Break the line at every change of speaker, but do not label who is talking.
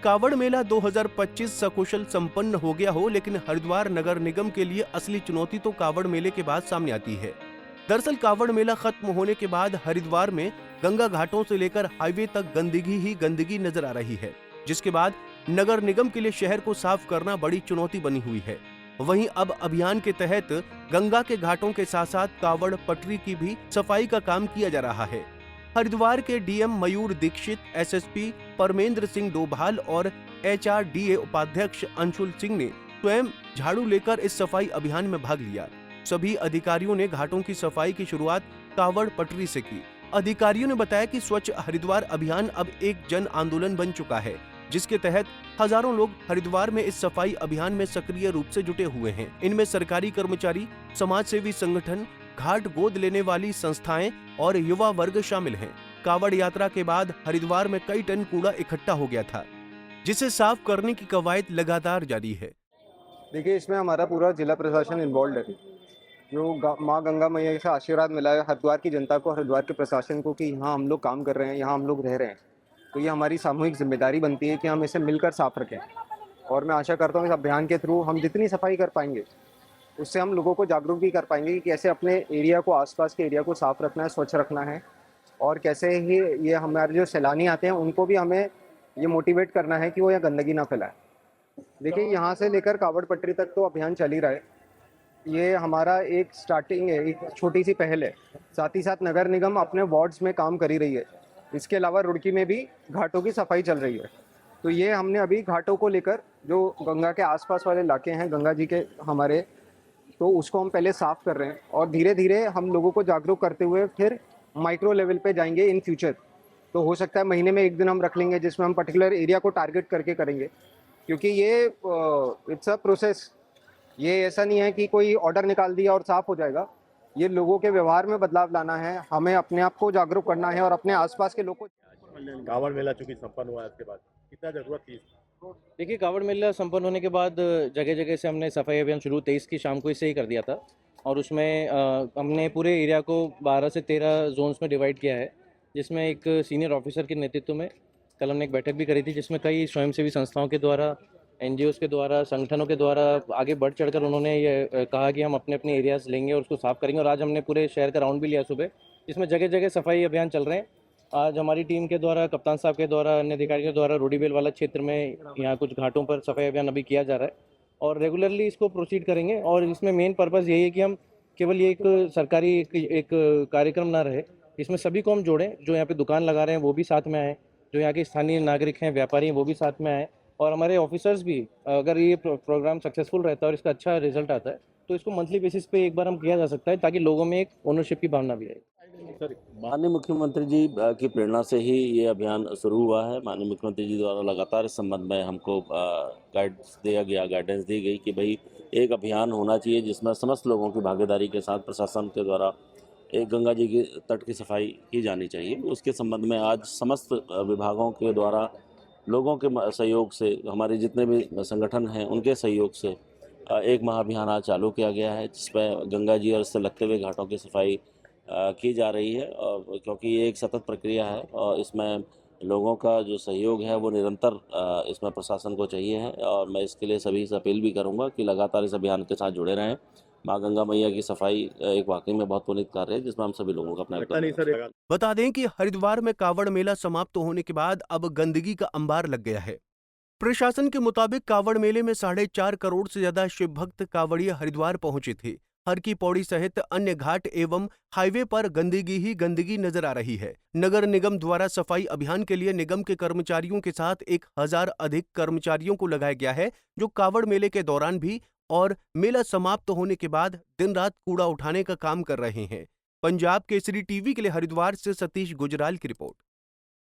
कावड़ मेला 2025 सकुशल संपन्न हो गया हो, लेकिन हरिद्वार नगर निगम के लिए असली चुनौती तो कावड़ मेले के बाद सामने आती है। दरअसल कावड़ मेला खत्म होने के बाद हरिद्वार में गंगा घाटों से लेकर हाईवे तक गंदगी ही गंदगी नजर आ रही है, जिसके बाद नगर निगम के लिए शहर को साफ करना बड़ी चुनौती बनी हुई है। वहीं अब अभियान के तहत गंगा के घाटों के साथ साथ कावड़ पटरी की भी सफाई का काम किया जा रहा है। हरिद्वार के डीएम मयूर दीक्षित, एसएसपी परमेंद्र सिंह डोभाल और एचआरडीए उपाध्यक्ष अंशुल सिंह ने स्वयं झाड़ू लेकर इस सफाई अभियान में भाग लिया। सभी अधिकारियों ने घाटों की सफाई की शुरुआत कावड़ पटरी से की। अधिकारियों ने बताया कि स्वच्छ हरिद्वार अभियान अब एक जन आंदोलन बन चुका है, जिसके तहत हजारों लोग हरिद्वार में इस सफाई अभियान में सक्रिय रूप से जुटे हुए हैं। इनमें सरकारी कर्मचारी, समाज सेवी संगठन, घाट गोद लेने वाली संस्थाएं और युवा वर्ग शामिल हैं। कावड़ यात्रा के बाद हरिद्वार में कई टन कूड़ा इकट्ठा हो गया था, जिसे साफ करने की कवायद लगातार जारी है।
देखिए, इसमें हमारा पूरा जिला प्रशासन इन्वॉल्व है। जो माँ गंगा मैया से आशीर्वाद मिला है हरिद्वार की जनता को, हरिद्वार के प्रशासन को, कि यहाँ हम लोग काम कर रहे हैं, यहाँ हम लोग रह रहे हैं, तो ये हमारी सामूहिक जिम्मेदारी बनती है कि हम इसे मिलकर साफ रखें। और मैं आशा करता हूँ इस अभियान के थ्रू हम जितनी सफाई कर पाएंगे, उससे हम लोगों को जागरूक भी कर पाएंगे कि कैसे अपने एरिया को, आसपास के एरिया को साफ रखना है, स्वच्छ रखना है, और कैसे ही ये हमारे जो सैलानी आते हैं उनको भी हमें ये मोटिवेट करना है कि वो यहाँ गंदगी ना फैलाए। देखिए, यहाँ से लेकर कावड़ पटरी तक तो अभियान चल ही रहा है। ये हमारा एक स्टार्टिंग है, एक छोटी सी पहल है। साथ ही साथ नगर निगम अपने वार्ड्स में काम कर ही रही है। इसके अलावा रुड़की में भी घाटों की सफाई चल रही है। तो ये हमने अभी घाटों को लेकर, जो गंगा के आसपास वाले इलाके हैं गंगा जी के हमारे, तो उसको हम पहले साफ कर रहे हैं, और धीरे धीरे हम लोगों को जागरूक करते हुए फिर माइक्रो लेवल पे जाएंगे इन फ्यूचर। तो हो सकता है महीने में एक दिन हम रख लेंगे जिसमें हम पर्टिकुलर एरिया को टारगेट करके करेंगे, क्योंकि ये इट्स अ प्रोसेस। ये ऐसा नहीं है कि कोई ऑर्डर निकाल दिया और साफ हो जाएगा। ये लोगों के व्यवहार में बदलाव लाना है, हमें अपने आप को जागरूक करना है और अपने आसपास के लोगों को।
कांवड़ मेला चूंकि संपन्न हुआ है, उसके बाद कितना जरूरत थी?
देखिए, कावड़ मेला संपन्न होने के बाद जगह जगह से हमने सफाई अभियान शुरू 23 की शाम को इससे ही कर दिया था, और उसमें हमने पूरे एरिया को 12 से 13 जोन्स में डिवाइड किया है, जिसमें एक सीनियर ऑफिसर के नेतृत्व में कल हमने एक बैठक भी करी थी, जिसमें कई स्वयंसेवी संस्थाओं के द्वारा, एनजीओस के द्वारा, संगठनों के द्वारा आगे बढ़ चढ़कर उन्होंने ये कहा कि हम अपने अपने एरियाज लेंगे और उसको साफ करेंगे। और आज हमने पूरे शहर का राउंड भी लिया सुबह, जिसमें जगह जगह सफाई अभियान चल रहे हैं। आज हमारी टीम के द्वारा, कप्तान साहब के द्वारा, अन्य अधिकारियों के द्वारा रोडीबेल वाला क्षेत्र में यहाँ कुछ घाटों पर सफाई अभियान अभी किया जा रहा है, और रेगुलरली इसको प्रोसीड करेंगे। और इसमें मेन पर्पज़ यही है कि हम केवल ये एक सरकारी एक कार्यक्रम ना रहे, इसमें सभी को हम जोड़ें। जो यहाँ पे दुकान लगा रहे हैं वो भी साथ में आए, जो यहाँ के स्थानीय नागरिक हैं, व्यापारी हैं, वो भी साथ में आए, और हमारे ऑफिसर्स भी। अगर ये प्रोग्राम सक्सेसफुल रहता है और इसका अच्छा रिजल्ट आता है, तो इसको मंथली बेसिस पे एक बार हम किया जा सकता है, ताकि लोगों में एक ओनरशिप की भावना भी आए।
माननीय मुख्यमंत्री जी की प्रेरणा से ही ये अभियान शुरू हुआ है। माननीय मुख्यमंत्री जी द्वारा लगातार इस संबंध में हमको गाइडेंस दी गई कि भाई एक अभियान होना चाहिए जिसमें समस्त लोगों की भागीदारी के साथ प्रशासन के द्वारा एक गंगा जी के तट की सफाई की जानी चाहिए। उसके संबंध में आज समस्त विभागों के द्वारा लोगों के सहयोग से, हमारे जितने भी संगठन हैं उनके सहयोग से एक महाअभियान आज चालू किया गया है, जिसमें गंगा जी और इससे लगते हुए घाटों की सफाई की जा रही है। और क्योंकि ये एक सतत प्रक्रिया है और इसमें लोगों का जो सहयोग है वो निरंतर इसमें प्रशासन को चाहिए है, और मैं इसके लिए सभी से अपील भी करूंगा कि लगातार इस अभियान के साथ जुड़े रहें। माँ गंगा मैया की सफाई एक वाकई में बहुत पुनीत कार्य है, जिसमें हम सभी लोगों का अपना
बता दें कि हरिद्वार में कावड़ मेला समाप्त होने के बाद अब गंदगी का अंबार लग गया है। प्रशासन के मुताबिक कावड़ मेले में 4.5 करोड़ से ज्यादा शिव भक्त कावड़िए हरिद्वार पहुंचे थे। हर की पौड़ी सहित अन्य घाट एवं हाईवे पर गंदगी ही गंदगी नजर आ रही है। नगर निगम द्वारा सफाई अभियान के लिए निगम के कर्मचारियों के साथ 1000 अधिक कर्मचारियों को लगाया गया है, जो कावड़ मेले के दौरान भी और मेला समाप्त होने के बाद दिन रात कूड़ा उठाने का काम कर रहे हैं। पंजाब केसरी टीवी के लिए हरिद्वार से सतीश गुजराल की रिपोर्ट।